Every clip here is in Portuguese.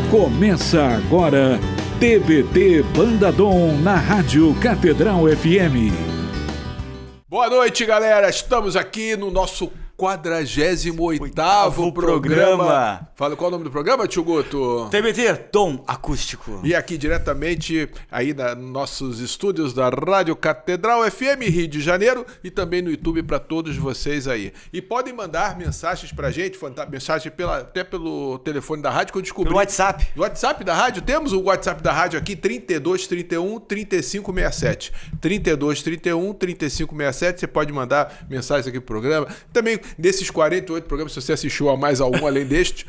Começa agora, TBT Banda Dom na Rádio Catedral FM. Boa noite, galera. Estamos aqui no nosso 48º programa. Fala, qual é o nome do programa, Tio Guto? TBT Dom Acústico. E aqui diretamente aí nos nossos estúdios da Rádio Catedral FM Rio de Janeiro e também no YouTube para todos vocês aí. E podem mandar mensagens pra gente, mensagem até pelo telefone da rádio que eu descobri. Pelo WhatsApp. O WhatsApp da rádio, temos o WhatsApp da rádio aqui, 3231 3567. 3231 3567, você pode mandar mensagens aqui pro programa. Também desses 48 programas, se você assistiu a mais algum além deste,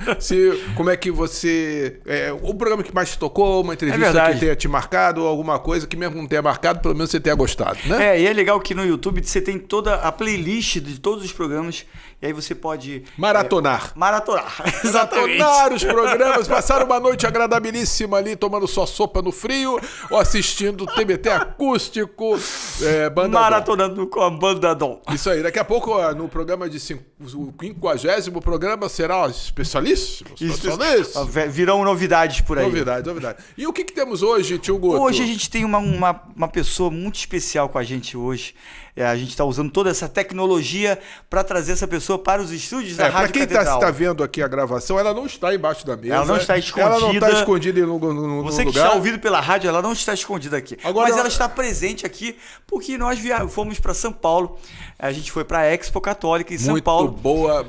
como é que você... o programa que mais te tocou, uma entrevista que tenha te marcado, ou alguma coisa que mesmo não tenha marcado, pelo menos você tenha gostado, né? E é legal que no YouTube você tem toda a playlist de todos os programas, e aí você pode... Maratonar. Exatamente. Maratonar os programas, passar uma noite agradabilíssima ali, tomando sua sopa no frio, ou assistindo TBT acústico, Banda Maratonando Dom. Com a Banda Dom. Isso aí, daqui a pouco no programa o 50º programa será especialíssimo. Virão novidades por aí. Novidade. E o que temos hoje, Tio Guto? Hoje a gente tem uma pessoa muito especial com a gente hoje. A gente está usando toda essa tecnologia para trazer essa pessoa para os estúdios da Rádio Catedral. Para quem está vendo aqui a gravação, ela não está embaixo da mesa. Ela não está escondida. Ela não está escondida no lugar. Você que está ouvindo pela rádio, ela não está escondida aqui. Mas ela está presente aqui porque nós fomos para São Paulo. A gente foi para a Expo Católica em São Paulo.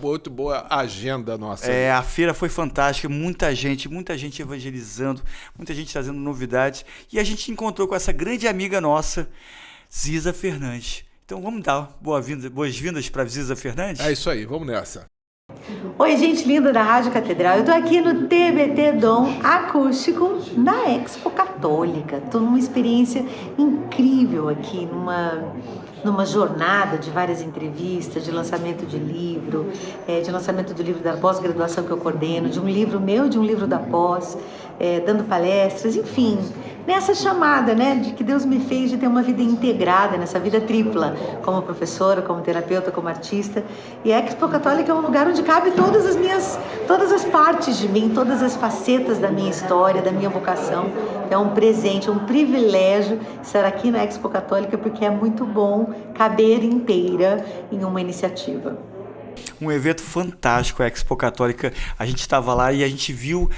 Muito boa agenda nossa. A feira foi fantástica, muita gente evangelizando, muita gente trazendo novidades. E a gente encontrou com essa grande amiga nossa, Ziza Fernandes. Então vamos dar boas-vindas para Ziza Fernandes? É isso aí, vamos nessa. Oi, gente linda da Rádio Catedral. Eu tô aqui no TBT Dom Acústico na Expo Católica. Tô numa experiência incrível aqui, numa jornada de várias entrevistas, de lançamento de livro, de lançamento do livro da pós-graduação que eu coordeno, de um livro meu, de um livro da pós, dando palestras, enfim, nessa chamada, de que Deus me fez de ter uma vida integrada, nessa vida tripla, como professora, como terapeuta, como artista. E a Expo Católica é um lugar onde cabe todas as partes de mim, todas as facetas da minha história, da minha vocação. É um presente, é um privilégio estar aqui na Expo Católica, porque é muito bom caber inteira em uma iniciativa. Um evento fantástico, a Expo Católica. A gente estava lá e a gente viu,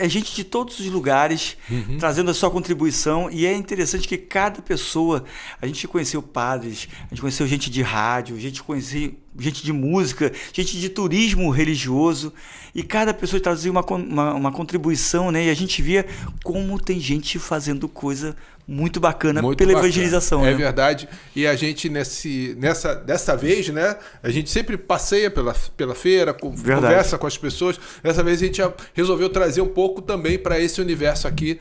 gente de todos os lugares trazendo a sua contribuição, e é interessante que cada pessoa, a gente conheceu padres, a gente conheceu gente de rádio, a gente conheceu gente de música, gente de turismo religioso, e cada pessoa trazia uma contribuição, e a gente via como tem gente fazendo coisa muito bacana pela evangelização. É verdade. E a gente dessa vez, a gente sempre passeia pela feira, conversa com as pessoas. Dessa vez a gente resolveu trazer um pouco também para esse universo aqui,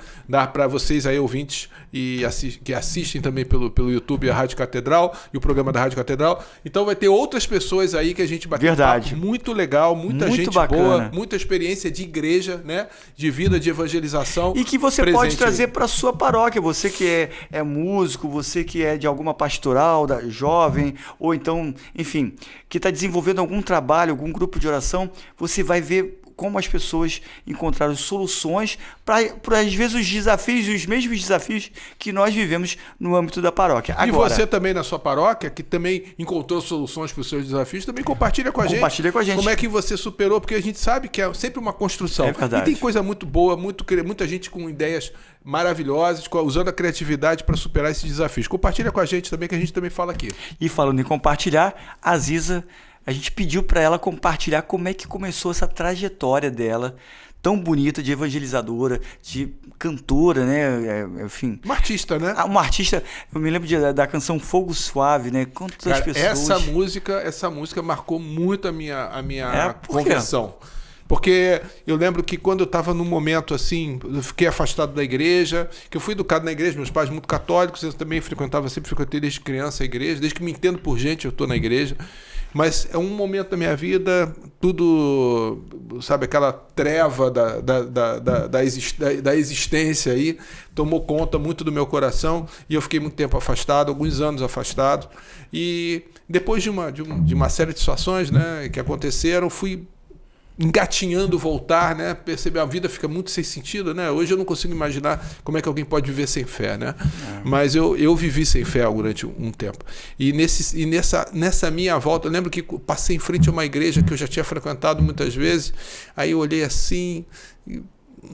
para vocês aí ouvintes e que assistem também pelo YouTube a Rádio Catedral e o programa da Rádio Catedral. Então vai ter outras pessoas aí que a gente bateu um papo muito legal, muita gente bacana, boa, muita experiência de igreja, de vida, de evangelização. E que você pode trazer para sua paróquia, você que é músico, você que é de alguma pastoral, jovem, ou então, enfim, que está desenvolvendo algum trabalho, algum grupo de oração, você vai ver como as pessoas encontraram soluções para, às vezes, os mesmos desafios que nós vivemos no âmbito da paróquia. Agora, e você também na sua paróquia, que também encontrou soluções para os seus desafios, também compartilha com a gente. Como é que você superou, porque a gente sabe que é sempre uma construção. É verdade. E tem coisa muito boa, muita gente com ideias maravilhosas, usando a criatividade para superar esses desafios. Compartilha com a gente também, que a gente também fala aqui. E falando em compartilhar, a Ziza, a gente pediu para ela compartilhar como é que começou essa trajetória dela, tão bonita, de evangelizadora, de cantora, enfim. Uma artista, Uma artista. Eu me lembro da canção Fogo Suave, Quantas pessoas... Essa música marcou muito a minha conversão. Porque eu lembro que quando eu estava num momento assim, eu fiquei afastado da igreja, que eu fui educado na igreja, meus pais muito católicos, eu também sempre frequentei desde criança a igreja, desde que me entendo por gente, eu estou na igreja. Mas é um momento da minha vida, tudo, sabe, aquela treva da existência aí, tomou conta muito do meu coração, e eu fiquei muito tempo afastado, alguns anos afastado. E depois de uma série de situações, que aconteceram, fui engatinhando voltar, né? Perceber, a vida fica muito sem sentido, né? Hoje eu não consigo imaginar como é que alguém pode viver sem fé, né? Mas eu vivi sem fé durante um tempo. E nessa minha volta, eu lembro que passei em frente a uma igreja que eu já tinha frequentado muitas vezes, aí eu olhei assim,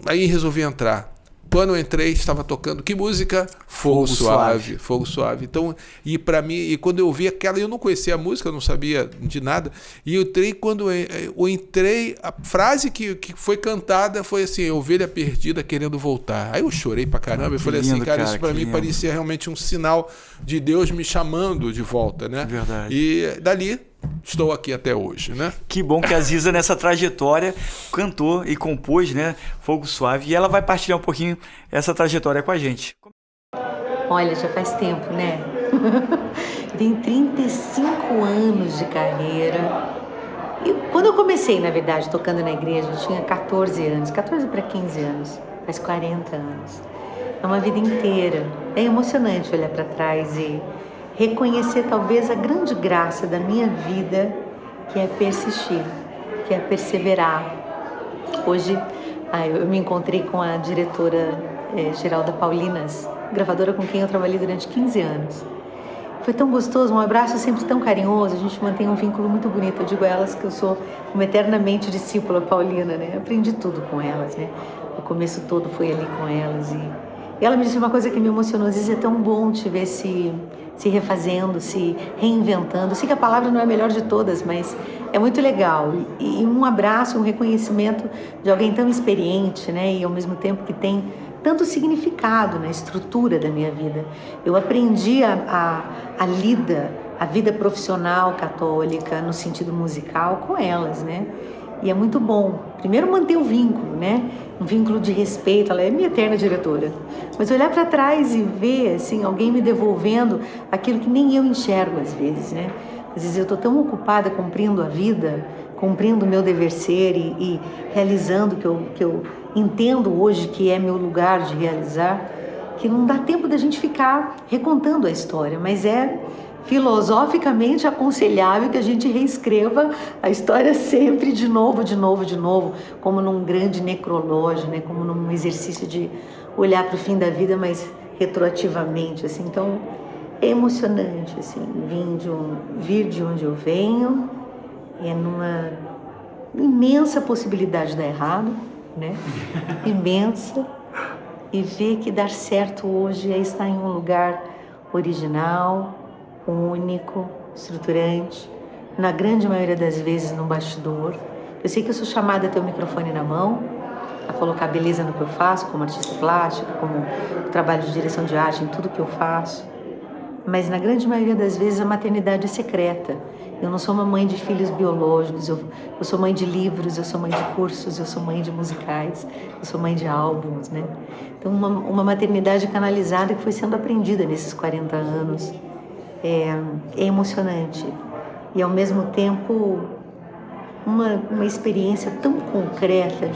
aí resolvi entrar. Quando eu entrei, estava tocando que música? Fogo Suave. Fogo Suave. Então, e para mim, e quando eu vi aquela, eu não conhecia a música, eu não sabia de nada. E eu entrei, quando eu entrei, a frase que foi cantada foi assim: ovelha perdida querendo voltar. Aí eu chorei pra caramba. Eu falei lindo, assim, cara, isso para mim parecia realmente um sinal de Deus me chamando de volta, né? Verdade. E dali estou aqui até hoje, né? Que bom que a Ziza, nessa trajetória, cantou e compôs, né, Fogo Suave, e ela vai partilhar um pouquinho essa trajetória com a gente. Olha, já faz tempo, né? Tem 35 anos de carreira. E quando eu comecei, na verdade, tocando na igreja, eu tinha 14 anos, 14 para 15 anos, faz 40 anos. É uma vida inteira. É emocionante olhar para trás e reconhecer talvez a grande graça da minha vida, que é persistir, que é perseverar. Hoje eu me encontrei com a diretora Geralda Paulinas, gravadora com quem eu trabalhei durante 15 anos. Foi tão gostoso, um abraço sempre tão carinhoso, a gente mantém um vínculo muito bonito. Eu digo a elas que eu sou uma eternamente discípula paulina, né? Aprendi tudo com elas, né? O começo todo foi ali com elas. E ela me disse uma coisa que me emocionou: às vezes é tão bom te ver se refazendo, se reinventando. Sei que a palavra não é a melhor de todas, mas é muito legal. E um abraço, um reconhecimento de alguém tão experiente, né? E ao mesmo tempo que tem tanto significado na estrutura da minha vida. Eu aprendi a vida profissional católica no sentido musical com elas, né? E é muito bom. Primeiro, manter o vínculo, né? Um vínculo de respeito. Ela é minha eterna diretora. Mas olhar para trás e ver, assim, alguém me devolvendo aquilo que nem eu enxergo às vezes, né? Às vezes eu estou tão ocupada cumprindo a vida, cumprindo o meu dever ser e realizando o que eu entendo hoje que é meu lugar de realizar, que não dá tempo da gente ficar recontando a história, mas é filosoficamente aconselhável que a gente reescreva a história sempre de novo, como num grande necrológio, né? Como num exercício de olhar para o fim da vida, mas retroativamente, assim. Então, é emocionante, assim, vir de onde eu venho, é numa imensa possibilidade de dar errado, né? Imensa. E ver que dar certo hoje é estar em um lugar original, único, estruturante, na grande maioria das vezes no bastidor. Eu sei que eu sou chamada a ter o microfone na mão, a colocar beleza no que eu faço, como artista plástica, como trabalho de direção de arte, em tudo que eu faço. Mas na grande maioria das vezes a maternidade é secreta. Eu não sou uma mãe de filhos biológicos, eu sou mãe de livros, eu sou mãe de cursos, eu sou mãe de musicais, eu sou mãe de álbuns, né? Então uma maternidade canalizada que foi sendo aprendida nesses 40 anos. É emocionante e ao mesmo tempo uma experiência tão concreta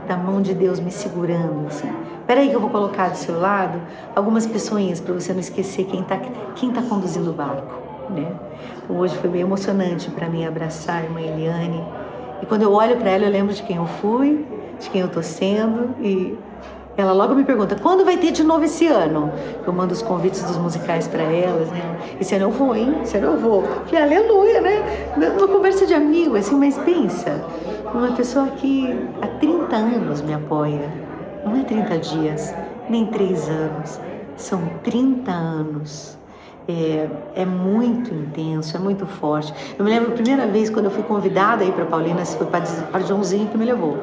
da mão de Deus me segurando, assim. Peraí que eu vou colocar do seu lado algumas pessoinhas para você não esquecer quem tá conduzindo o barco, né? Então, hoje foi bem emocionante para mim abraçar a irmã Eliane, e quando eu olho para ela eu lembro de quem eu fui, de quem eu tô sendo, e ela logo me pergunta: quando vai ter de novo esse ano? Eu mando os convites dos musicais para elas, né? Esse ano eu vou, hein? Esse ano eu vou. Falei, aleluia, né? Uma conversa de amigo, assim, mas pensa, uma pessoa que há 30 anos me apoia. Não é 30 dias, nem 3 anos. São 30 anos. É muito intenso, é muito forte. Eu me lembro a primeira vez quando eu fui convidada a ir para Paulinas, foi para Joãozinho que me levou.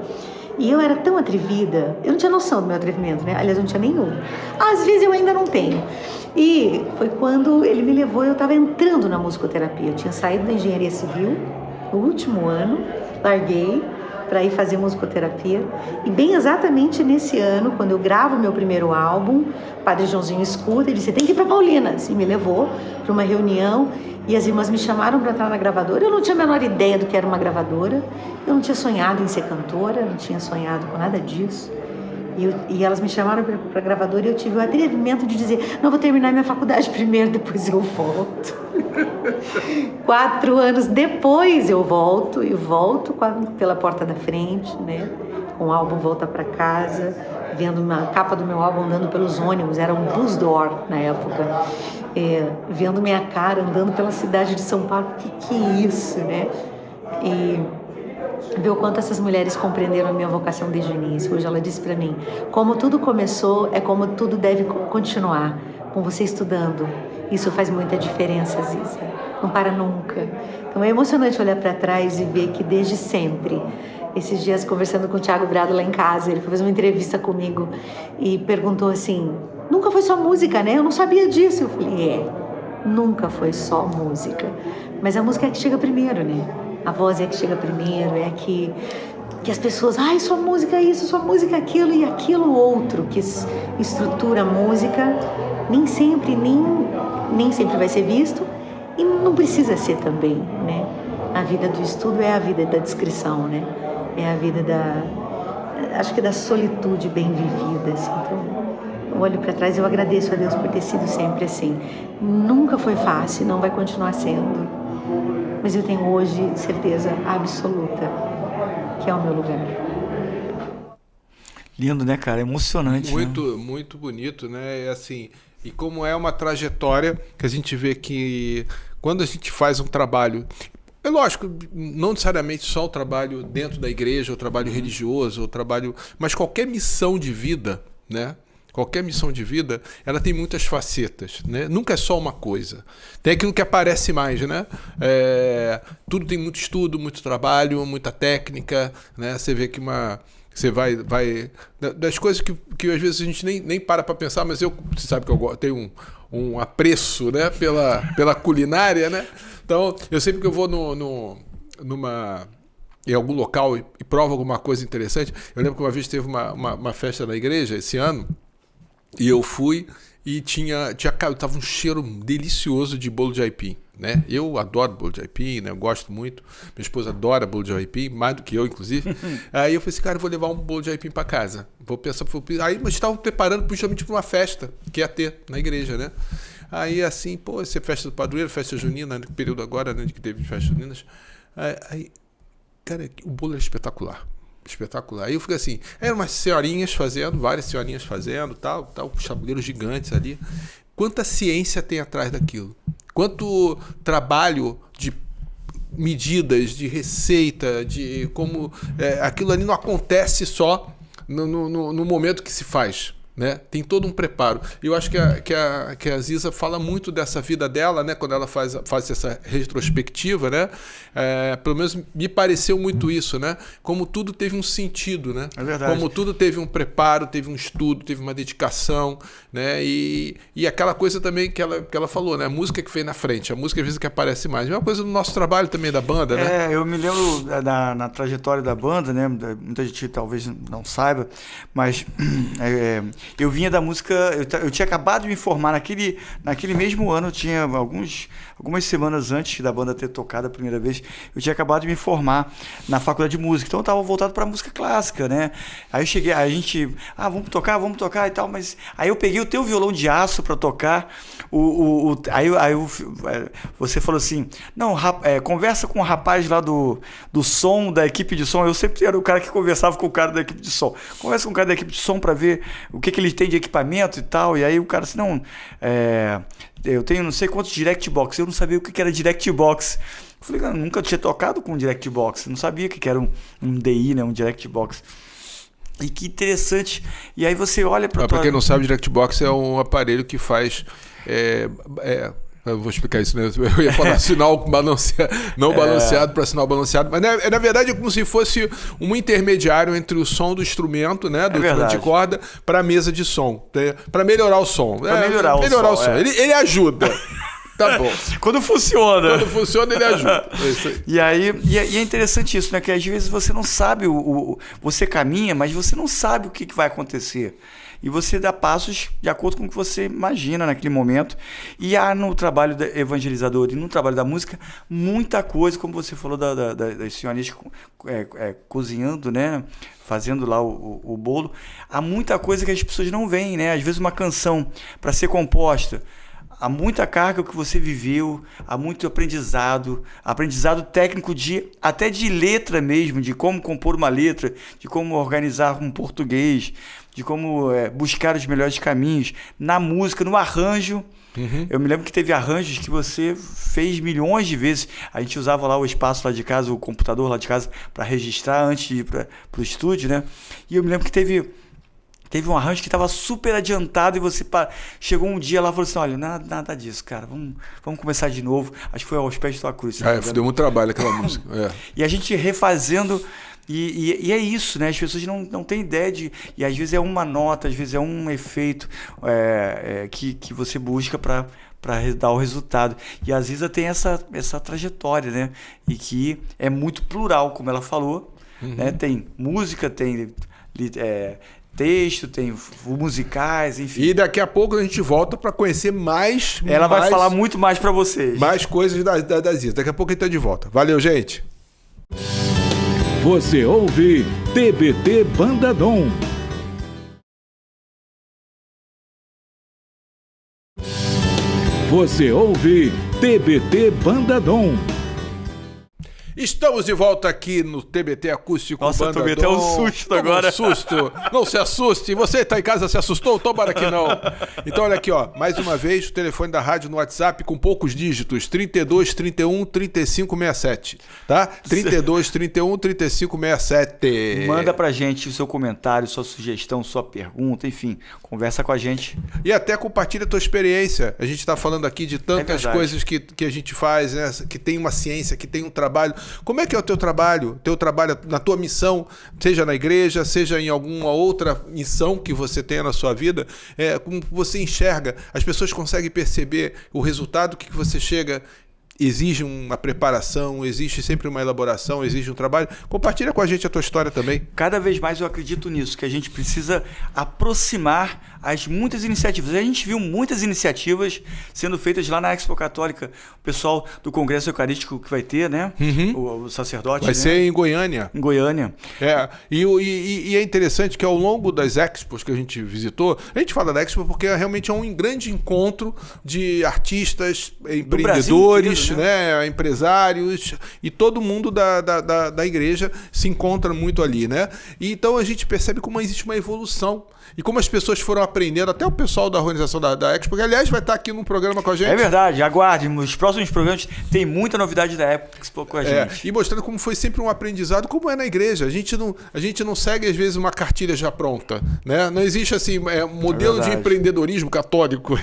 E eu era tão atrevida, eu não tinha noção do meu atrevimento, né? Aliás, eu não tinha nenhum. Às vezes eu ainda não tenho. E foi quando ele me levou, eu estava entrando na musicoterapia. Eu tinha saído da engenharia civil, no último ano, larguei para ir fazer musicoterapia. E bem exatamente nesse ano, quando eu gravo meu primeiro álbum, o Padre Joãozinho escuta, ele disse: tem que ir para Paulinas. E me levou para uma reunião. E as irmãs me chamaram para entrar na gravadora. Eu não tinha a menor ideia do que era uma gravadora. Eu não tinha sonhado em ser cantora, não tinha sonhado com nada disso. E elas me chamaram para a gravadora e eu tive o atrevimento de dizer: não, vou terminar minha faculdade primeiro, depois eu volto. 4 anos depois eu volto pela porta da frente, né? Com o álbum Volta Pra Casa, vendo uma capa do meu álbum andando pelos ônibus, era um bus door na época, vendo minha cara andando pela cidade de São Paulo, que é isso, né? E ver o quanto essas mulheres compreenderam a minha vocação desde o início. Hoje ela disse para mim, como tudo começou, é como tudo deve continuar, com você estudando. Isso faz muita diferença, Ziza. Não para nunca. Então é emocionante olhar para trás e ver que desde sempre, esses dias conversando com o Thiago Brado lá em casa, ele foi fazer uma entrevista comigo e perguntou assim, nunca foi só música, né? Eu não sabia disso. Eu falei, nunca foi só música. Mas a música é que chega primeiro, né? A voz é que chega primeiro, é que as pessoas, só música isso, só música aquilo e aquilo outro que estrutura a música, nem sempre vai ser visto e não precisa ser também, né? A vida do estudo é a vida da descrição, né? É a vida acho que da solitude bem vivida, assim. Então, eu olho para trás e eu agradeço a Deus por ter sido sempre assim. Nunca foi fácil, não vai continuar sendo. Mas eu tenho hoje certeza absoluta que é o meu lugar. Lindo, né, cara? Emocionante. Muito, né? Muito bonito, né? É assim, e como é uma trajetória que a gente vê que quando a gente faz um trabalho, é lógico, não necessariamente só o trabalho dentro da igreja, o trabalho religioso, o trabalho, mas qualquer missão de vida, né? Qualquer missão de vida, ela tem muitas facetas, né? Nunca é só uma coisa. Tem aquilo que aparece mais, né? Tudo tem muito estudo, muito trabalho, muita técnica, né? Você vê que você vai das coisas que às vezes a gente nem para pensar, mas você sabe que eu tenho um apreço, né? pela culinária, né? Então, eu sempre que eu vou em algum local e provo alguma coisa interessante, eu lembro que uma vez teve uma festa na igreja esse ano, e eu fui e tava um cheiro delicioso de bolo de aipim, né? Eu adoro bolo de aipim, né? Eu gosto muito. Minha esposa adora bolo de aipim, mais do que eu, inclusive. Aí eu falei assim, cara, eu vou levar um bolo de aipim para casa. Vou pensar, aí mas estavam preparando justamente para uma festa que ia ter na igreja, né? Aí assim, essa festa do padroeiro, festa junina, no período agora, né, que teve festas juninas. Aí, cara, o bolo era espetacular. Espetacular. Aí eu fiquei assim, eram umas senhorinhas fazendo, várias senhorinhas fazendo, tal, tabuleiros gigantes ali. Quanta ciência tem atrás daquilo? Quanto trabalho de medidas, de receita, de como aquilo ali não acontece só no momento que se faz. Né? Tem todo um preparo. Eu acho que a Ziza fala muito dessa vida dela, né? Quando ela faz essa retrospectiva, né? Pelo menos me pareceu muito isso, né? Como tudo teve um sentido, né? É verdade. Como tudo teve um preparo, teve um estudo, teve uma dedicação, né? E aquela coisa também que ela falou, né? A música que vem na frente, a música às vezes que aparece mais. A mesma coisa do nosso trabalho também da banda, né? Eu me lembro na trajetória da banda, né? Muita gente talvez não saiba, mas eu vinha da música, eu tinha acabado de me formar naquele mesmo ano, eu tinha algumas semanas antes da banda ter tocado a primeira vez, eu tinha acabado de me formar na faculdade de música, então eu estava voltado para música clássica, né? Aí eu cheguei, a gente, vamos tocar e tal, mas aí eu peguei o teu violão de aço para tocar, aí você falou assim, não, conversa com o rapaz lá do som, da equipe de som, eu sempre era o cara que conversava com o cara da equipe de som, conversa com o cara da equipe de som para ver o que ele tem de equipamento e tal, e aí o cara assim, não, eu tenho não sei quantos direct box, eu não sabia o que era direct box. Eu falei, cara, nunca tinha tocado com direct box, não sabia o que era um DI, né, um direct box. E que interessante. E aí você olha para quem não sabe, direct box é um aparelho que faz eu vou explicar isso, né? Eu ia falar sinal balanceado para sinal balanceado, mas na verdade é como se fosse um intermediário entre o som do instrumento, né? Do instrumento de corda para a mesa de som, para melhorar o som. Para melhorar o som. Ele ajuda. Tá bom. Quando funciona, ele ajuda. E é interessante isso, né? Que às vezes você não sabe, você caminha, mas você não sabe o que vai acontecer. E você dá passos de acordo com o que você imagina naquele momento. E há no trabalho evangelizador e no trabalho da música, muita coisa, como você falou das senhorinhas cozinhando, né? Fazendo lá o bolo. Há muita coisa que as pessoas não veem, né? Às vezes uma canção, para ser composta, há muita carga que você viveu, há muito aprendizado técnico até de letra mesmo, de como compor uma letra, de como organizar um português, de como buscar os melhores caminhos na música, no arranjo. Eu me lembro que teve arranjos que você fez milhões de vezes. A gente usava lá o espaço lá de casa, o computador lá de casa, para registrar antes de ir para o estúdio, né? E eu me lembro que teve um arranjo que estava super adiantado e você chegou um dia lá e falou assim, olha, nada disso, cara, vamos começar de novo. Acho que foi Aos Pés de Tua Cruz. Deu muito trabalho aquela música. E a gente refazendo, e é isso, né? As pessoas não têm ideia e às vezes é uma nota, às vezes é um efeito que você busca para dar o resultado. E a Ziza tem essa trajetória, né? E que é muito plural, como ela falou, né? Tem música, tem texto, tem musicais, enfim. E daqui a pouco a gente volta para conhecer mais... Ela vai falar muito mais para vocês. Mais coisas da Ziza. Daqui a pouco a gente tá de volta. Valeu, gente! Você ouve TBT Banda Dom. Você ouve TBT Banda Dom. Estamos de volta aqui no TBT Acústico Banda Dom. Nossa, tomei até um susto agora. Um susto. Não se assuste. Você está em casa, se assustou? Tomara que não. Então, olha aqui, ó. Mais uma vez, o telefone da rádio no WhatsApp com poucos dígitos. 32 31 35 67. Tá? 32 31 35 67. Manda pra gente o seu comentário, sua sugestão, sua pergunta, enfim. Conversa com a gente. E até compartilha a tua experiência. A gente está falando aqui de tantas coisas que a gente faz, né? Que tem uma ciência, que tem um trabalho. Como é que é o teu trabalho na tua missão, seja na igreja, seja em alguma outra missão que você tenha na sua vida, como você enxerga, as pessoas conseguem perceber o resultado que você chega. Exige uma preparação, existe sempre uma elaboração, exige um trabalho. Compartilha com a gente a tua história também. Cada vez mais eu acredito nisso, que a gente precisa aproximar as muitas iniciativas. A gente viu muitas iniciativas sendo feitas lá na Expo Católica. O pessoal do Congresso Eucarístico que vai ter, né? O sacerdote. Vai ser em Goiânia. Em Goiânia. E é interessante que ao longo das expos que a gente visitou, a gente fala da Expo porque realmente é um grande encontro de artistas, empreendedores, né, empresários, e todo mundo da igreja se encontra muito ali, né? E então a gente percebe como existe uma evolução e como as pessoas foram aprendendo, até o pessoal da organização da Expo, que aliás vai estar aqui num programa com a gente. É verdade, aguarde, nos próximos programas tem muita novidade da Expo com a gente. E mostrando como foi sempre um aprendizado, como é na igreja. A gente não segue às vezes uma cartilha já pronta, né? Não existe assim, modelo de empreendedorismo católico.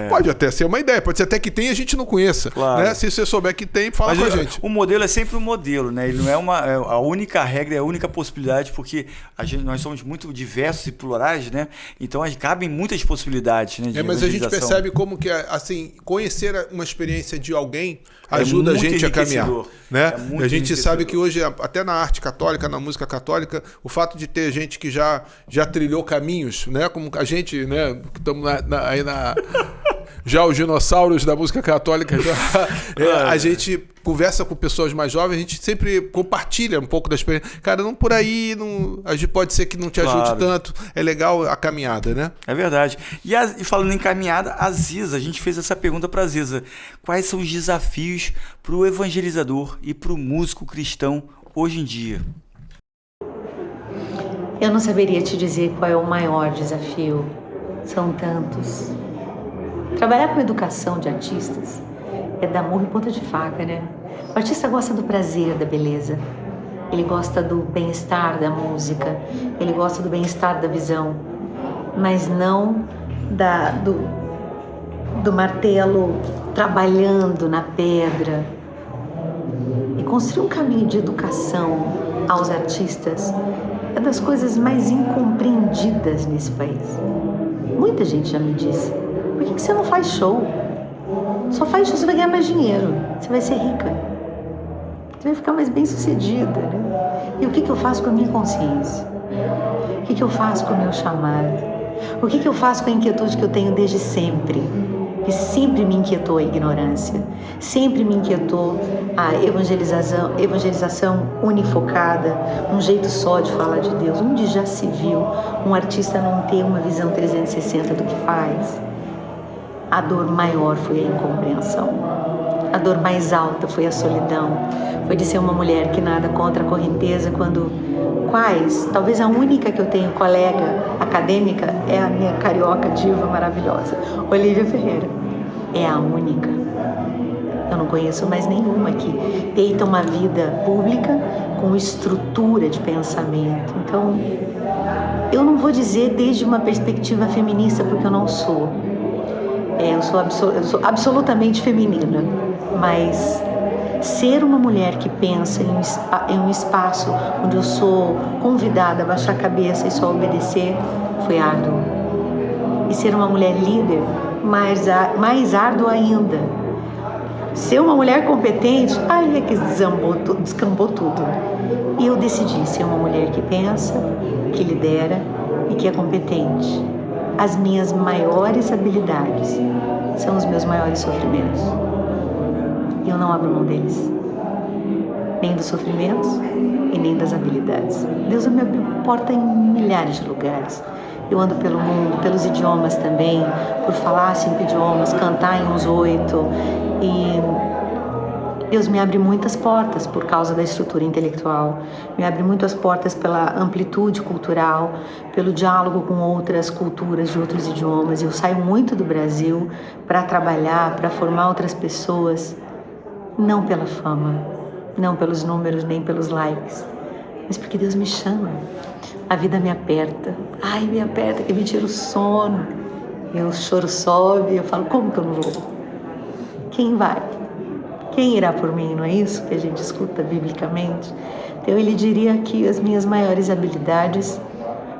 Pode até ser uma ideia, pode ser até que tem e a gente não conheça, claro, né? Se você souber que tem, fala com a gente. O modelo é sempre um modelo, né? Ele não é a única regra, é a única possibilidade, porque nós somos muito diversos e plurais, né? Então cabem muitas possibilidades, né? Mas a gente percebe como que, assim, conhecer uma experiência de alguém ajuda a gente a caminhar, né? A gente sabe que hoje, até na arte católica, na música católica, o fato de ter gente que já trilhou caminhos, né? Como a gente, né? Que estamos aí na já os dinossauros da música católica, a gente conversa com pessoas mais jovens, a gente sempre compartilha um pouco da experiência. Cara, não por aí, a gente pode ser que não te ajude tanto. É legal a caminhada, né? É verdade. E falando em caminhada, a Ziza, a gente fez essa pergunta para a Ziza. Quais são os desafios para o evangelizador e para o músico cristão hoje em dia? Eu não saberia te dizer qual é o maior desafio. São tantos. Trabalhar com educação de artistas é dar murro em ponta de faca, né? O artista gosta do prazer da beleza. Ele gosta do bem-estar da música. Ele gosta do bem-estar da visão. Mas não do martelo trabalhando na pedra. E construir um caminho de educação aos artistas é das coisas mais incompreendidas nesse país. Muita gente já me disse: por que você não faz show? Só faz show, você vai ganhar mais dinheiro, você vai ser rica, você vai ficar mais bem sucedida, né? E o que eu faço com a minha consciência? O que eu faço com o meu chamado? O que eu faço com a inquietude que eu tenho desde sempre? Que sempre me inquietou a ignorância, sempre me inquietou a evangelização unifocada, um jeito só de falar de Deus. Onde já se viu um artista não ter uma visão 360 do que faz? A dor maior foi a incompreensão. A dor mais alta foi a solidão. Foi de ser uma mulher que nada contra a correnteza quando talvez a única que eu tenho colega acadêmica é a minha carioca diva maravilhosa, Olívia Ferreira. É a única. Eu não conheço mais nenhuma que deita uma vida pública com estrutura de pensamento. Então, eu não vou dizer desde uma perspectiva feminista, porque eu não sou. Eu sou absolutamente feminina, mas ser uma mulher que pensa em um espaço onde eu sou convidada a baixar a cabeça e só obedecer foi árduo. E ser uma mulher líder, mais árduo ainda. Ser uma mulher competente, aí é que descambou tudo. E eu decidi ser uma mulher que pensa, que lidera e que é competente. As minhas maiores habilidades são os meus maiores sofrimentos. E eu não abro mão deles. Nem dos sofrimentos e nem das habilidades. Deus me abriu porta em milhares de lugares. Eu ando pelo mundo, pelos idiomas também, por falar 5 idiomas, cantar em uns 8. E Deus me abre muitas portas por causa da estrutura intelectual. Me abre muitas portas pela amplitude cultural, pelo diálogo com outras culturas de outros idiomas. Eu saio muito do Brasil para trabalhar, para formar outras pessoas. Não pela fama, não pelos números, nem pelos likes, mas porque Deus me chama. A vida me aperta. Ai, me aperta que me tira o sono. O choro sobe, eu falo, como que eu não vou? Quem vai? Quem irá por mim? Não é isso que a gente escuta biblicamente? Então ele diria que as minhas maiores habilidades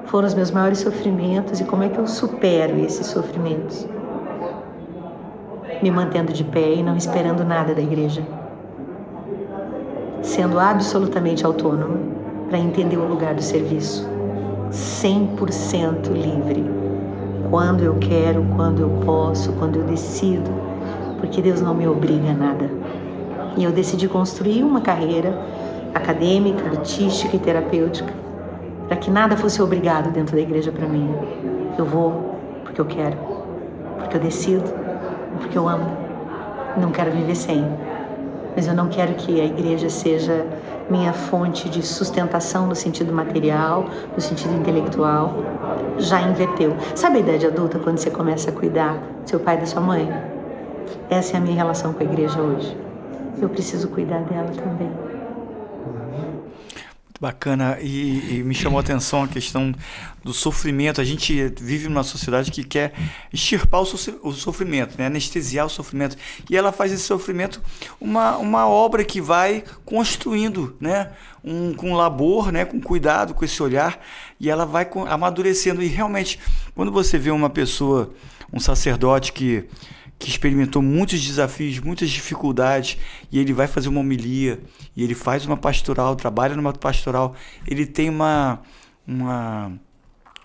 foram os meus maiores sofrimentos e como é que eu supero esses sofrimentos? Me mantendo de pé e não esperando nada da igreja. Sendo absolutamente autônoma para entender o lugar do serviço. 100% livre. Quando eu quero, quando eu posso, quando eu decido. Porque Deus não me obriga a nada. E eu decidi construir uma carreira acadêmica, artística e terapêutica para que nada fosse obrigado dentro da igreja para mim. Eu vou porque eu quero, porque eu decido, porque eu amo. Não quero viver sem. Mas eu não quero que a igreja seja minha fonte de sustentação no sentido material, no sentido intelectual. Já inverteu. Sabe a idade adulta, quando você começa a cuidar do seu pai e da sua mãe? Essa é a minha relação com a igreja hoje. Eu preciso cuidar dela também. Bacana, e me chamou a atenção a questão do sofrimento. A gente vive numa sociedade que quer extirpar o sofrimento, né? Anestesiar o sofrimento, e ela faz esse sofrimento uma obra que vai construindo, né? Com labor, né? Com cuidado, com esse olhar, e ela vai amadurecendo. E realmente, quando você vê uma pessoa, um sacerdote que experimentou muitos desafios, muitas dificuldades, e ele vai fazer uma homilia, e ele faz uma pastoral, trabalha numa pastoral, ele tem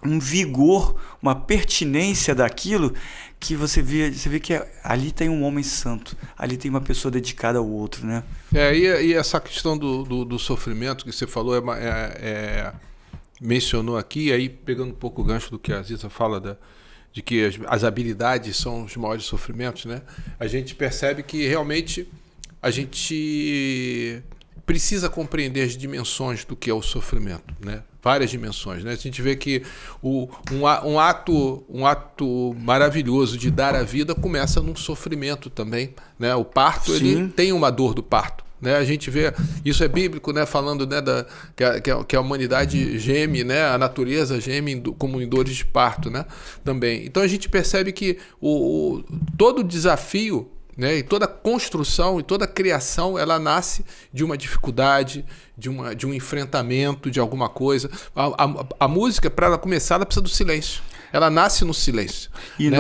um vigor, uma pertinência daquilo, que você vê que ali tem um homem santo, ali tem uma pessoa dedicada ao outro, né? E essa questão do sofrimento que você falou, mencionou aqui, aí pegando um pouco o gancho do que a Aziza fala de que as habilidades são os maiores sofrimentos, né? A gente percebe que realmente a gente precisa compreender as dimensões do que é o sofrimento, né? Várias dimensões, né? A gente vê que um ato maravilhoso de dar a vida começa num sofrimento também, né? O parto, ele tem uma dor do parto. Né, a gente vê, isso é bíblico, né, falando, né, que a humanidade geme, né, a natureza geme como em dores de parto, né, também. Então a gente percebe que todo desafio, né, e toda construção e toda criação, ela nasce de uma dificuldade, de um enfrentamento, de alguma coisa. A música, para ela começar, ela precisa do silêncio. Ela nasce no silêncio. E, né?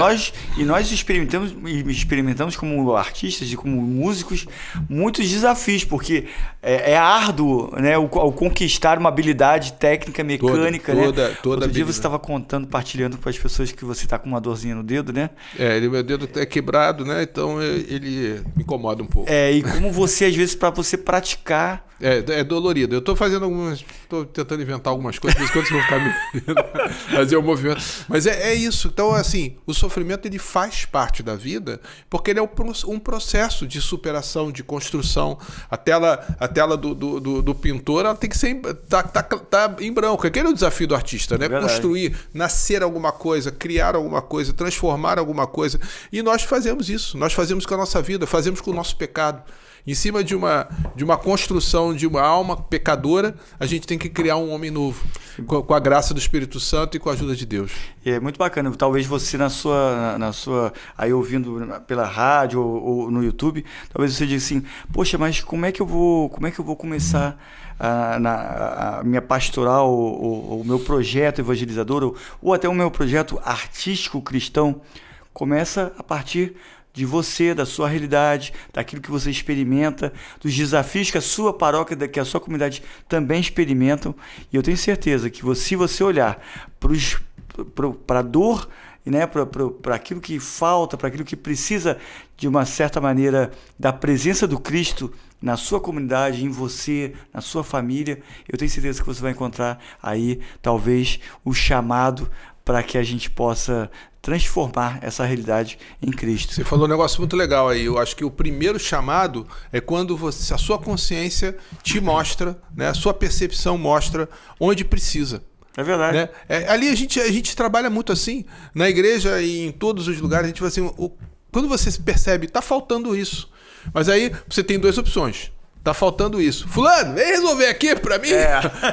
nós experimentamos como artistas e como músicos muitos desafios, porque é árduo, né, o conquistar uma habilidade técnica, mecânica. Outro dia você estava partilhando com as pessoas que você está com uma dorzinha no dedo, né? Meu dedo é quebrado, né? Então ele me incomoda um pouco. E como você, às vezes, para você praticar... É dolorido. Eu estou tentando inventar algumas coisas, por isso que eu vou ficar me fazer o movimento. Mas Mas é isso. Então, assim, o sofrimento ele faz parte da vida, porque ele é um processo de superação, de construção. A tela do pintor, ela tem que ser tá em branco. Aquele é o desafio do artista, né? Construir, nascer alguma coisa, criar alguma coisa, transformar alguma coisa. E nós fazemos isso. Nós fazemos com a nossa vida, fazemos com o nosso pecado. Em cima de uma construção de uma alma pecadora, a gente tem que criar um homem novo, com a graça do Espírito Santo e com a ajuda de Deus. E é muito bacana. Talvez você na sua aí ouvindo pela rádio ou no YouTube, talvez você diga assim: poxa, mas como é que eu vou começar a minha pastoral, o meu projeto evangelizador, ou até o meu projeto artístico cristão? Começa a partir de você, da sua realidade, daquilo que você experimenta, dos desafios que a sua paróquia, que a sua comunidade também experimentam. E eu tenho certeza que se você olhar para a dor, né, para aquilo que falta, para aquilo que precisa, de uma certa maneira, da presença do Cristo na sua comunidade, em você, na sua família, eu tenho certeza que você vai encontrar aí, talvez, o chamado para que a gente possa transformar essa realidade em Cristo. Você falou um negócio muito legal aí. Eu acho que o primeiro chamado é quando a sua consciência te mostra, né, a sua percepção mostra onde precisa. É verdade. Né? Ali a gente trabalha muito assim. Na igreja e em todos os lugares, a gente vai assim, quando você percebe, está faltando isso. Mas aí você tem duas opções. Tá faltando isso. Fulano, vem resolver aqui pra mim.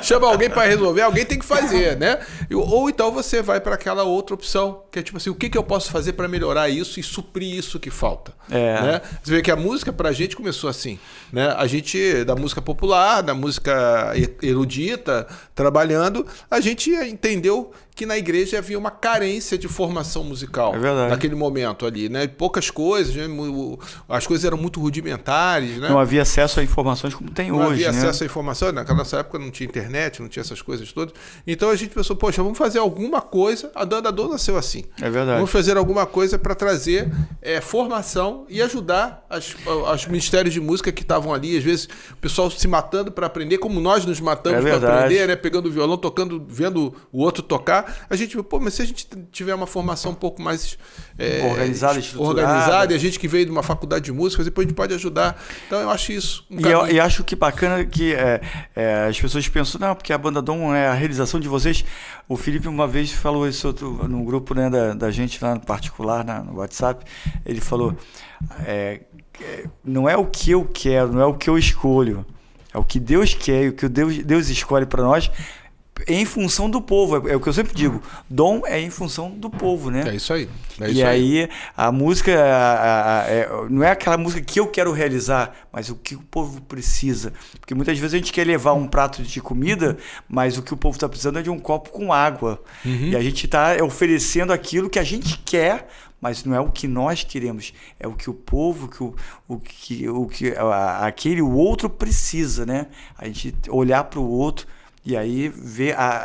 Chama alguém pra resolver, alguém tem que fazer, né? Ou então você vai para aquela outra opção, que é tipo assim, o que eu posso fazer para melhorar isso e suprir isso que falta? Né? Você vê que a música pra gente começou assim, né? A gente, da música popular, da música erudita, trabalhando, a gente entendeu que na igreja havia uma carência de formação musical naquele momento ali, né? Poucas coisas, né? As coisas eram muito rudimentares, né? Não havia acesso a informações como tem hoje. Não havia acesso à informação, naquela época não tinha internet, não tinha essas coisas todas. Então a gente pensou, poxa, vamos fazer alguma coisa, a Dor nasceu assim. É verdade. Vamos fazer alguma coisa para trazer formação e ajudar os ministérios de música que estavam ali, às vezes o pessoal se matando para aprender, como nós nos matamos para aprender, né? Pegando o violão, tocando, vendo o outro tocar. A gente viu, mas se a gente tiver uma formação um pouco mais organizada, e a gente que veio de uma faculdade de música, depois a gente pode ajudar. Então eu acho isso e acho que bacana que as pessoas pensam, não, porque a Banda Dom é a realização de vocês. O Felipe uma vez falou isso num grupo, né, da gente lá no particular, no WhatsApp. Ele falou, não é o que eu quero, não é o que eu escolho, é o que Deus quer e o que Deus escolhe para nós, em função do povo. É o que eu sempre digo, dom é em função do povo, né? É isso aí. E aí a música não é aquela música que eu quero realizar, mas o que o povo precisa. Porque muitas vezes a gente quer levar um prato de comida, mas o que o povo está precisando é de um copo com água. E a gente está oferecendo aquilo que a gente quer, mas não é o que nós queremos, é o que o povo, o outro precisa, né? A gente olhar para o outro e aí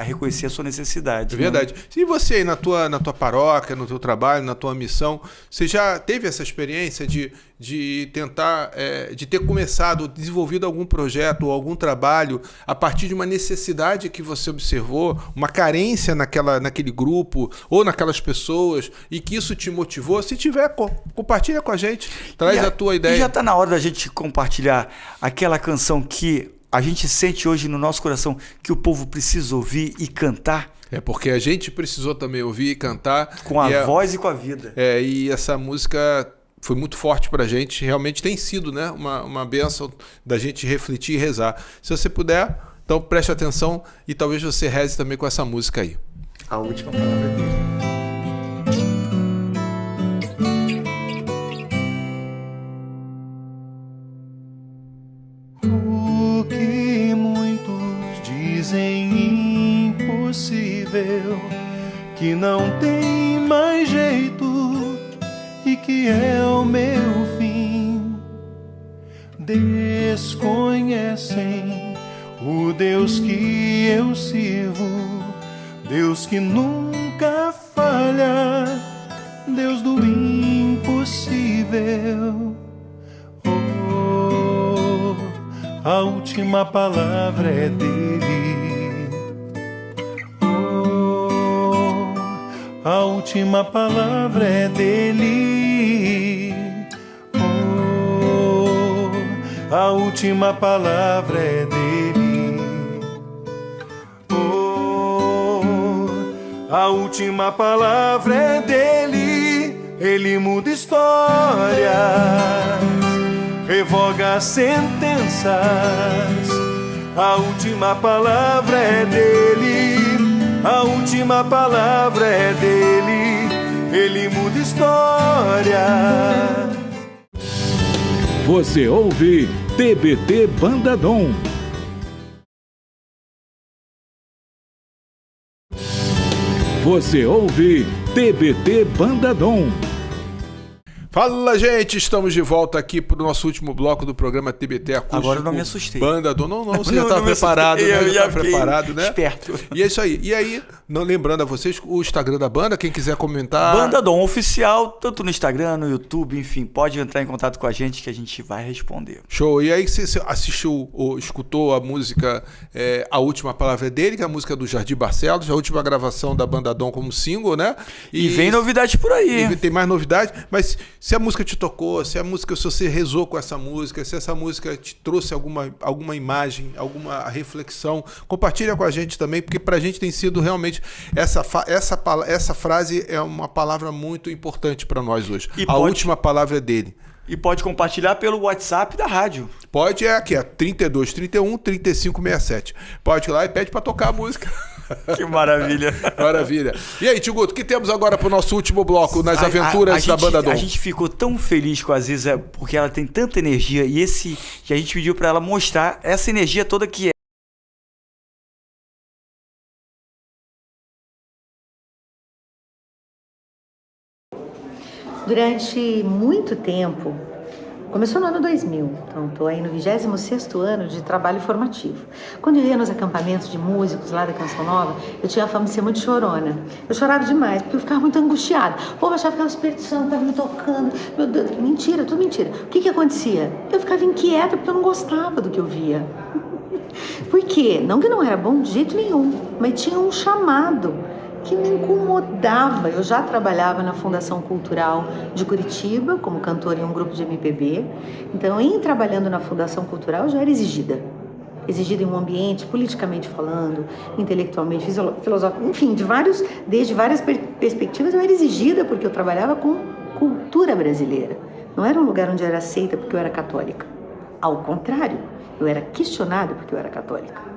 reconhecer a sua necessidade. É verdade. Né? E você aí na tua paróquia, no teu trabalho, na tua missão, você já teve essa experiência de tentar, de ter começado, desenvolvido algum projeto ou algum trabalho a partir de uma necessidade que você observou, uma carência naquele grupo ou naquelas pessoas, e que isso te motivou? Se tiver, compartilha com a gente, traz a tua ideia. E já está na hora da gente compartilhar aquela canção que a gente sente hoje no nosso coração que o povo precisa ouvir e cantar. É porque a gente precisou também ouvir e cantar. Com a voz e com a vida. E essa música foi muito forte pra gente. Realmente tem sido, né, uma bênção da gente refletir e rezar. Se você puder, então preste atenção e talvez você reze também com essa música aí. A última palavra dele. Que não tem mais jeito e que é o meu fim. Desconhecem o Deus que eu sirvo, Deus que nunca falha, Deus do impossível. Oh, a última palavra é dele. a última palavra é dele. Oh, a última palavra é dele. Oh, a última palavra é dele. Ele muda histórias, revoga sentenças. A última palavra é dele. A última palavra é dele. Ele muda história. Você ouve TBT Banda Dom. Você ouve TBT Banda Dom. Fala, gente, estamos de volta aqui para o nosso último bloco do programa TBT Acústico. Agora eu não me assustei. Banda Dom. Não, você já estava preparado, né? Já estava preparado, né? Esperto. E é isso aí. E aí, lembrando a vocês, o Instagram da banda, quem quiser comentar... Banda Dom Oficial, tanto no Instagram, no YouTube, enfim, pode entrar em contato com a gente que a gente vai responder. Show. E aí você assistiu ou escutou a música A Última Palavra é Dele, que é a música do Jardim Barcelos, a última gravação da Banda Dom como single, né? E vem novidade por aí. E tem mais novidade, mas se a música te tocou, se você rezou com essa música, se essa música te trouxe alguma imagem, alguma reflexão, compartilha com a gente também, porque pra gente tem sido realmente essa frase é uma palavra muito importante para nós hoje. Última palavra é dele. E pode compartilhar pelo WhatsApp da rádio. Pode, aqui, 3231 3567. Pode ir lá e pede para tocar a música. Que maravilha. Maravilha. E aí, Tio Guto, o que temos agora pro nosso último bloco nas aventuras da Banda Dom? A gente ficou tão feliz com a Ziza, porque ela tem tanta energia e que a gente pediu para ela mostrar essa energia toda que é. Durante muito tempo, começou no ano 2000, então estou aí no 26º ano de trabalho formativo. Quando eu ia nos acampamentos de músicos lá da Canção Nova, eu tinha a fama de ser muito chorona. Eu chorava demais, porque eu ficava muito angustiada. O povo achava que era o Espírito Santo estava me tocando. Meu Deus, mentira, tudo mentira. O que acontecia? Eu ficava inquieta porque eu não gostava do que eu via. Por quê? Não que não era bom de jeito nenhum, mas tinha um chamado que me incomodava. Eu já trabalhava na Fundação Cultural de Curitiba, como cantora em um grupo de MPB. Então, trabalhando na Fundação Cultural, eu já era exigida em um ambiente, politicamente falando, intelectualmente, filosófico, enfim, desde várias perspectivas, eu era exigida porque eu trabalhava com cultura brasileira. Não era um lugar onde eu era aceita porque eu era católica. Ao contrário, eu era questionada porque eu era católica.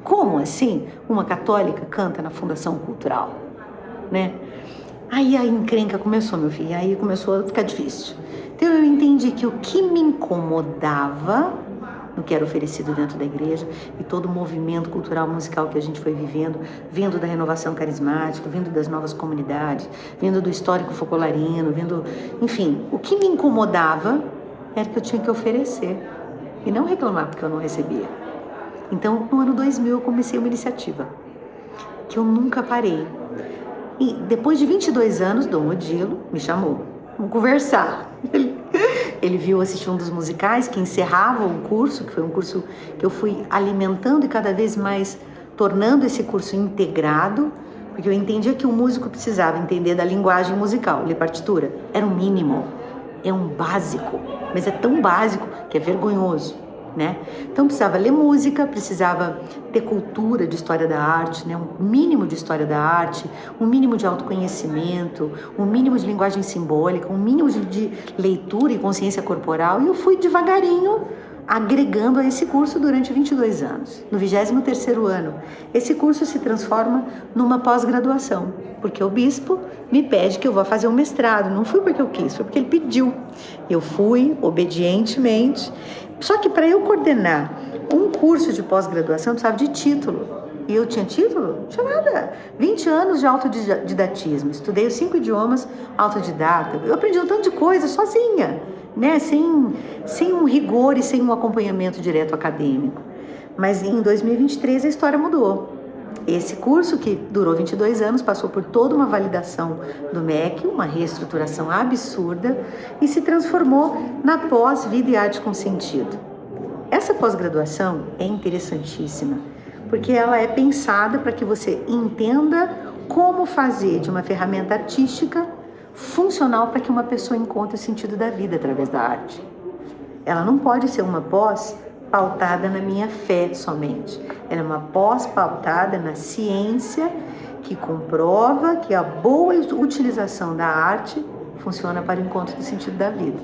Como assim uma católica canta na Fundação Cultural, né? Aí a encrenca começou, meu filho, aí começou a ficar difícil. Então eu entendi que o que me incomodava no que era oferecido dentro da igreja e todo o movimento cultural musical que a gente foi vivendo, vindo da renovação carismática, vindo das novas comunidades, vindo do histórico focolarino, enfim, o que me incomodava era que eu tinha que oferecer e não reclamar porque eu não recebia. Então, no ano 2000, eu comecei uma iniciativa que eu nunca parei. E depois de 22 anos, Dom Odilo me chamou. Vamos conversar. Ele viu assistir um dos musicais que encerrava o curso, que foi um curso que eu fui alimentando e cada vez mais tornando esse curso integrado, porque eu entendia que o músico precisava entender da linguagem musical, ler partitura. Era um mínimo, é um básico, mas é tão básico que é vergonhoso. Né? Então precisava ler música, precisava ter cultura de história da arte, né? Um mínimo de história da arte, um mínimo de autoconhecimento, um mínimo de linguagem simbólica, um mínimo de leitura e consciência corporal, e eu fui devagarinho agregando a esse curso durante 22 anos. No 23º ano, esse curso se transforma numa pós-graduação, porque o bispo me pede que eu vá fazer um mestrado. Não fui porque eu quis, foi porque ele pediu. Eu fui obedientemente. Só que para eu coordenar um curso de pós-graduação, eu precisava de título. E eu tinha título? Não tinha nada. 20 anos de autodidatismo. Estudei os 5 idiomas autodidata. Eu aprendi um tanto de coisa sozinha, né? Sem um rigor e sem um acompanhamento direto acadêmico. Mas em 2023 a história mudou. Esse curso, que durou 22 anos, passou por toda uma validação do MEC, uma reestruturação absurda, e se transformou na pós-Vida e Arte com Sentido. Essa pós-graduação é interessantíssima, porque ela é pensada para que você entenda como fazer de uma ferramenta artística funcional para que uma pessoa encontre o sentido da vida através da arte. Ela não pode ser uma pós pautada na minha fé somente. Ela é uma pós pautada na ciência que comprova que a boa utilização da arte funciona para o encontro do sentido da vida.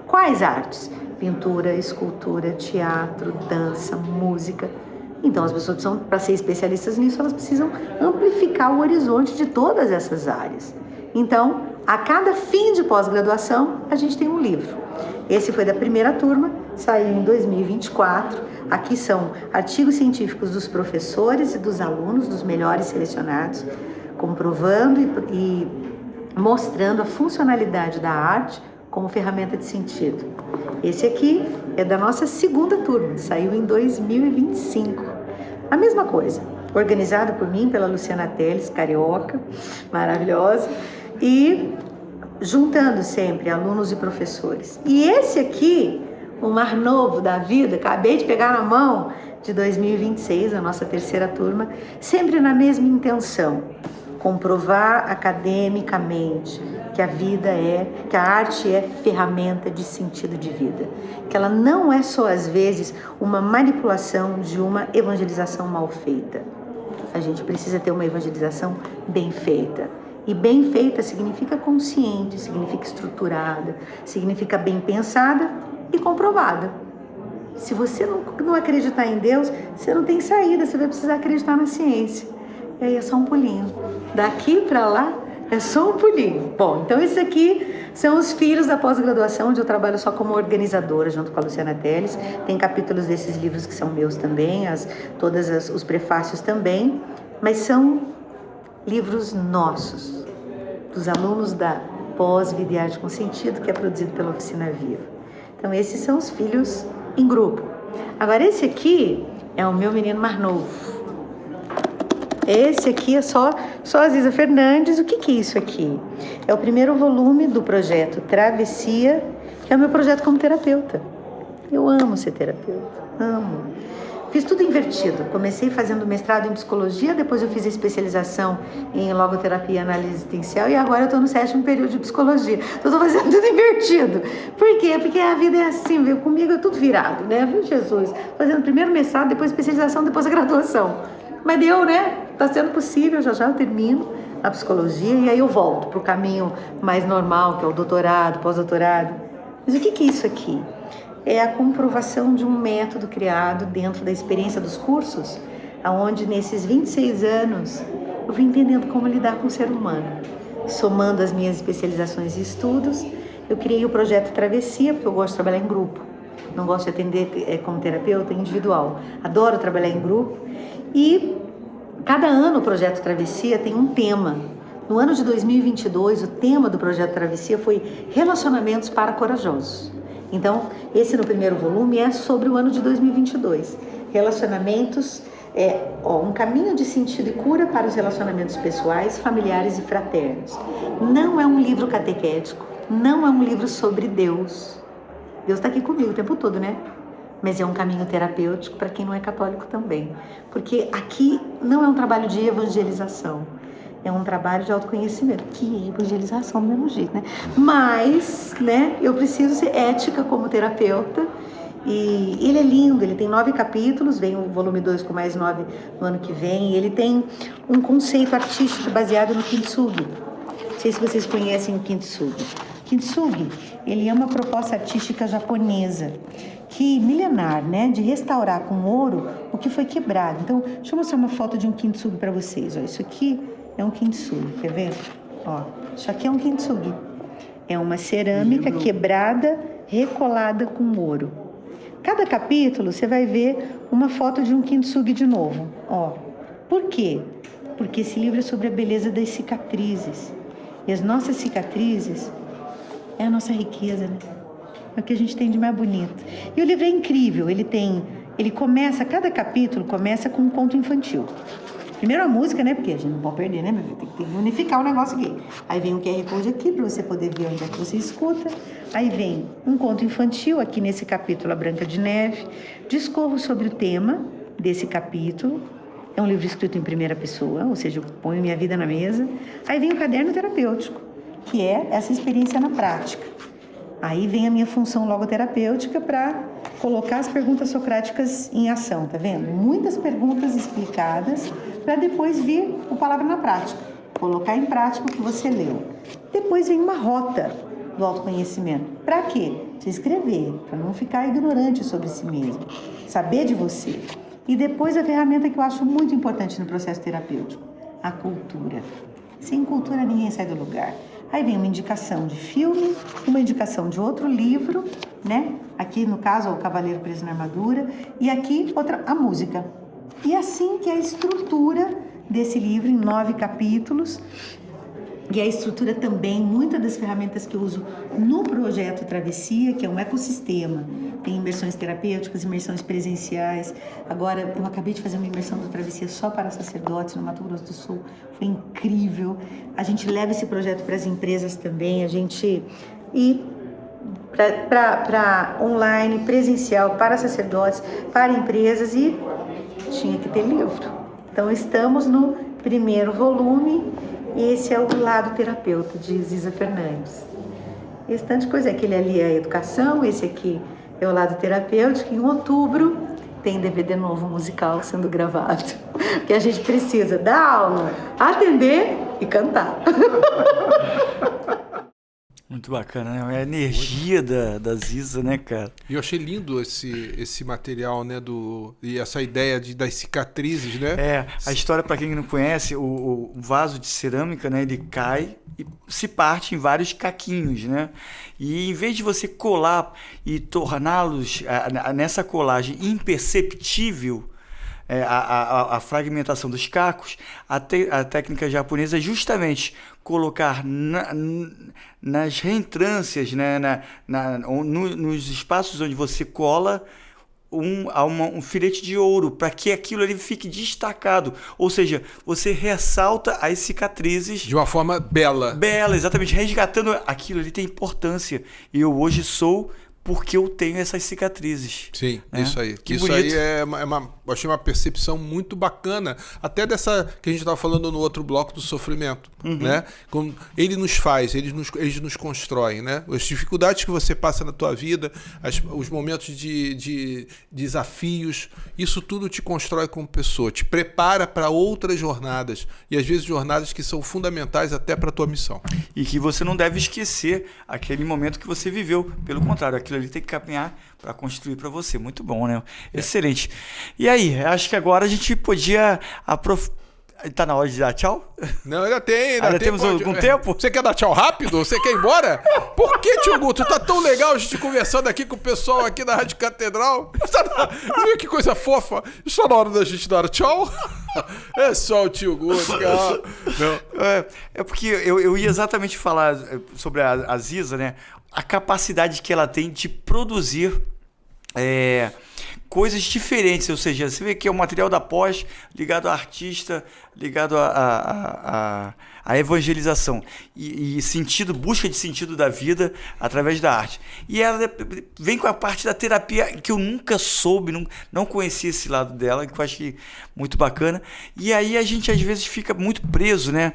Quais artes? Pintura, escultura, teatro, dança, música. Então as pessoas precisam, para ser especialistas nisso, elas precisam amplificar o horizonte de todas essas áreas. Então, a cada fim de pós-graduação, a gente tem um livro. Esse foi da primeira turma, saiu em 2024. Aqui são artigos científicos dos professores e dos alunos, dos melhores selecionados, comprovando e mostrando a funcionalidade da arte como ferramenta de sentido. Esse aqui é da nossa segunda turma, saiu em 2025. A mesma coisa, organizado por mim, pela Luciana Teles, carioca, maravilhosa, e juntando sempre alunos e professores. E esse aqui, o Mar Novo da Vida, acabei de pegar na mão, de 2026, a nossa terceira turma, sempre na mesma intenção: comprovar academicamente que que a arte é ferramenta de sentido de vida, que ela não é só às vezes uma manipulação de uma evangelização mal feita. A gente precisa ter uma evangelização bem feita. E bem feita significa consciente, significa estruturada, significa bem pensada e comprovada. Se você não acreditar em Deus, você não tem saída, você vai precisar acreditar na ciência. E aí é só um pulinho. Daqui para lá é só um pulinho. Bom, então esses aqui são os filhos da pós-graduação, onde eu trabalho só como organizadora, junto com a Luciana Teles. Tem capítulos desses livros que são meus também, todos os prefácios também, mas são livros nossos, dos alunos da pós-Vida e Arte com Sentido, que é produzido pela Oficina Viva. Então esses são os filhos em grupo. Agora esse aqui é o meu menino mais novo. Esse aqui é só a Ziza Fernandes. O que é isso aqui? É o primeiro volume do projeto Travessia, que é o meu projeto como terapeuta. Eu amo ser terapeuta, amo. Fiz tudo invertido. Comecei fazendo mestrado em psicologia, depois eu fiz a especialização em logoterapia e análise existencial e agora eu estou no 7º período de psicologia. Então eu estou fazendo tudo invertido. Por quê? Porque a vida é assim, viu? Comigo é tudo virado, né? Viu, Jesus? Fazendo primeiro mestrado, depois especialização, depois a graduação. Mas deu, né? Está sendo possível, já eu termino a psicologia e aí eu volto para o caminho mais normal, que é o doutorado, pós-doutorado. Mas o que é isso aqui? É a comprovação de um método criado dentro da experiência dos cursos, onde nesses 26 anos eu vim entendendo como lidar com o ser humano. Somando as minhas especializações e estudos, eu criei o projeto Travessia, porque eu gosto de trabalhar em grupo. Não gosto de atender como terapeuta individual. Adoro trabalhar em grupo. E cada ano o projeto Travessia tem um tema. No ano de 2022, o tema do projeto Travessia foi Relacionamentos para Corajosos. Então, esse no primeiro volume é sobre o ano de 2022. Relacionamentos, um caminho de sentido e cura para os relacionamentos pessoais, familiares e fraternos. Não é um livro catequético, não é um livro sobre Deus. Deus está aqui comigo o tempo todo, né? Mas é um caminho terapêutico para quem não é católico também. Porque aqui não é um trabalho de evangelização. É um trabalho de autoconhecimento, que é evangelização do mesmo jeito, né? Mas, né, eu preciso ser ética como terapeuta. E ele é lindo, ele tem 9 capítulos, vem o volume 2 com mais 9 no ano que vem. Ele tem um conceito artístico baseado no Kintsugi. Não sei se vocês conhecem o Kintsugi. Kintsugi, ele é uma proposta artística japonesa, milenar, né, de restaurar com ouro o que foi quebrado. Então, deixa eu mostrar uma foto de um Kintsugi para vocês. Ó, isso aqui é um Kintsugi, quer ver? Ó, isso aqui é um Kintsugi. É uma cerâmica quebrada, recolada com ouro. Cada capítulo você vai ver uma foto de um Kintsugi de novo. Ó, por quê? Porque esse livro é sobre a beleza das cicatrizes. E as nossas cicatrizes é a nossa riqueza, né? É o que a gente tem de mais bonito. E o livro é incrível. Cada capítulo começa com um conto infantil. Primeiro a música, né? Porque a gente não pode perder, né? Tem que unificar o negócio aqui. Aí vem o QR Code aqui para você poder ver onde é que você escuta. Aí vem um conto infantil, aqui nesse capítulo, A Branca de Neve. Discorro sobre o tema desse capítulo. É um livro escrito em primeira pessoa, ou seja, eu ponho minha vida na mesa. Aí vem o caderno terapêutico, que é essa experiência na prática. Aí vem a minha função logoterapêutica para colocar as perguntas socráticas em ação, tá vendo? Muitas perguntas explicadas para depois vir o Palavra na Prática, colocar em prática o que você leu. Depois vem uma rota do autoconhecimento. Para quê? Se escrever, para não ficar ignorante sobre si mesmo, saber de você. E depois a ferramenta que eu acho muito importante no processo terapêutico, a cultura. Sem cultura ninguém sai do lugar. Aí vem uma indicação de filme, uma indicação de outro livro, né? Aqui, no caso, O Cavaleiro Preso na Armadura, e aqui outra, a música. E assim que é a estrutura desse livro, em 9 capítulos, e a estrutura também, muitas das ferramentas que eu uso no projeto Travessia, que é um ecossistema. Tem imersões terapêuticas, imersões presenciais. Agora, eu acabei de fazer uma imersão do Travessia só para sacerdotes no Mato Grosso do Sul. Foi incrível. A gente leva esse projeto para as empresas também. A gente... E para online, presencial, para sacerdotes, para empresas, e tinha que ter livro. Então, estamos no primeiro volume. Esse é o lado terapeuta de Ziza Fernandes. Esse tanto de coisa, aquele ali é a educação, esse aqui é o lado terapêutico. Em outubro tem DVD novo musical sendo gravado, porque a gente precisa dar aula, atender e cantar. Muito bacana, né? É a energia da Ziza, né, cara? E eu achei lindo esse material, né? E essa ideia das cicatrizes, né? A história, para quem não conhece, o vaso de cerâmica, né? Ele cai e se parte em vários caquinhos, né? E em vez de você colar e torná-los nessa colagem imperceptível, a fragmentação dos cacos, a técnica japonesa é justamente colocar nas reentrâncias, né, nos espaços onde você cola um filete de ouro, para que aquilo ali fique destacado. Ou seja, você ressalta as cicatrizes de uma forma bela. Bela, exatamente, resgatando aquilo ali tem importância. E eu hoje sou porque eu tenho essas cicatrizes. Sim, né? Isso aí. Que isso bonito. aí eu achei uma percepção muito bacana, até dessa que a gente estava falando no outro bloco do sofrimento, né? Como ele nos faz, eles nos constroem, né? As dificuldades que você passa na tua vida, os momentos de desafios, isso tudo te constrói como pessoa, te prepara para outras jornadas, e às vezes jornadas que são fundamentais até para a tua missão. E que você não deve esquecer aquele momento que você viveu. Pelo contrário, aquilo ali tem que caminhar para construir para você. Muito bom, né? Excelente. E aí, acho que agora a gente podia Tá na hora de dar tchau? Não, ainda tem. Ainda temos algum tempo? Você quer dar tchau rápido? Você quer ir embora? Por que, tio Guto? Tá tão legal a gente conversando aqui com o pessoal aqui da Rádio Catedral. Viu que coisa fofa? Está na hora da gente dar tchau? É só o tio Guto, cara. Não. É porque eu ia exatamente falar sobre a Ziza, né? A capacidade que ela tem de produzir coisas diferentes, ou seja, você vê que é o material da pós ligado a artista, ligado a evangelização e sentido, busca de sentido da vida através da arte. E ela vem com a parte da terapia que eu nunca soube, não conhecia esse lado dela, que eu achei muito bacana. E aí a gente às vezes fica muito preso, né?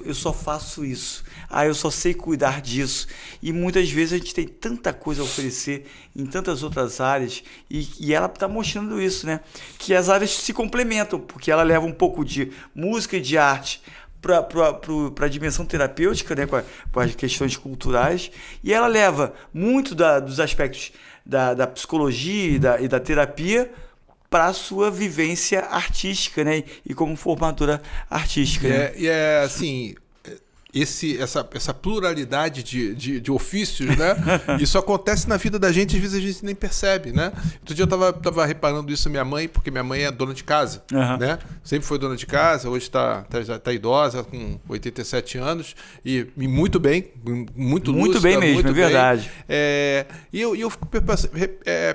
Eu só faço isso. Eu só sei cuidar disso. E muitas vezes a gente tem tanta coisa a oferecer em tantas outras áreas, e ela está mostrando isso, né? Que as áreas se complementam, porque ela leva um pouco de música e de arte para a dimensão terapêutica, né? Com as questões culturais, e ela leva muito dos aspectos da psicologia e da terapia para a sua vivência artística, né? E como formadora artística. Né? E assim... Essa pluralidade de ofícios, né? Isso acontece na vida da gente, às vezes a gente nem percebe, né? Outro dia eu tava reparando isso na minha mãe, porque minha mãe é dona de casa, né? Sempre foi dona de casa, hoje tá idosa, com 87 anos, e muito bem, muito lúcida, bem mesmo, muito é verdade. E eu fico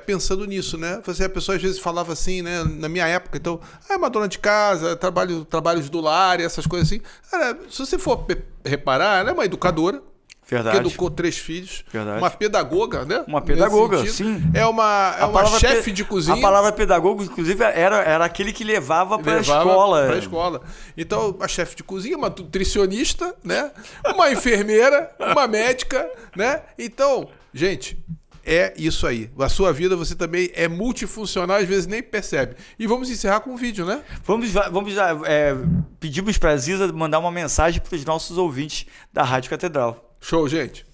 pensando nisso, né? A pessoa às vezes falava assim, né? Na minha época, então, é uma dona de casa, trabalhos do lar, essas coisas assim. Cara, se você for reparar, ela é uma educadora, Verdade. que educou 3 filhos. Verdade. Uma pedagoga, né? Uma pedagoga, Nesse sentido. sim. É uma chefe de cozinha. A palavra pedagogo, inclusive, era aquele que levava para a escola. Para a escola. Então, a chefe de cozinha, uma nutricionista, né? Uma enfermeira, uma médica, né? Então, gente, é isso aí. A sua vida, você também é multifuncional, às vezes nem percebe. E vamos encerrar com um vídeo, né? Pedimos para a Ziza mandar uma mensagem para os nossos ouvintes da Rádio Catedral. Show, gente.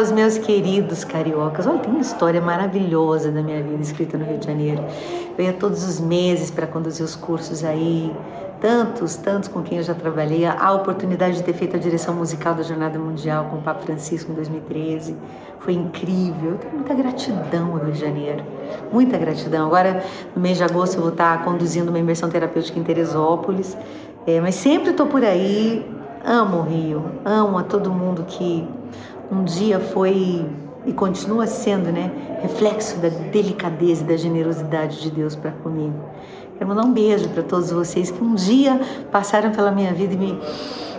Os meus queridos cariocas, olha, tem uma história maravilhosa da minha vida escrita no Rio de Janeiro. Eu ia todos os meses para conduzir os cursos aí, tantos com quem eu já trabalhei. A oportunidade de ter feito a direção musical da Jornada Mundial com o Papa Francisco em 2013 foi incrível. Eu tenho muita gratidão ao Rio de Janeiro, muita gratidão. Agora, no mês de agosto, eu vou estar conduzindo uma imersão terapêutica em Teresópolis, mas sempre estou por aí. Amo o Rio, amo a todo mundo que um dia foi e continua sendo, né, reflexo da delicadeza e da generosidade de Deus para comigo. Quero mandar um beijo para todos vocês que um dia passaram pela minha vida e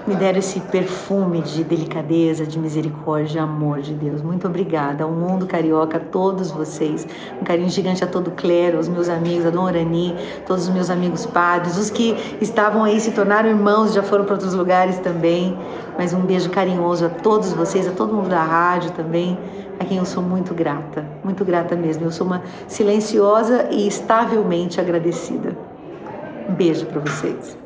me deram esse perfume de delicadeza, de misericórdia, de amor de Deus. Muito obrigada ao mundo carioca, a todos vocês. Um carinho gigante a todo o clero, aos meus amigos, a Dona Orani, todos os meus amigos padres, os que estavam aí, se tornaram irmãos, já foram para outros lugares também. Mas um beijo carinhoso a todos vocês, a todo mundo da rádio também, a quem eu sou muito grata mesmo. Eu sou uma silenciosa e estavelmente agradecida. Um beijo para vocês.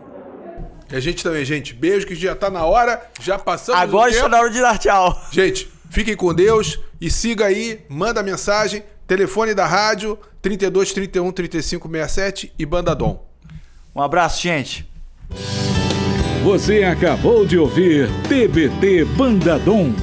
E a gente também, gente. Beijo, que já tá na hora. Já passamos agora o tempo. Está na hora de dar tchau. Gente, fiquem com Deus e siga aí, manda mensagem. Telefone da rádio 32 31 35 67 e Banda Dom. Um abraço, gente. Você acabou de ouvir TBT Banda Dom.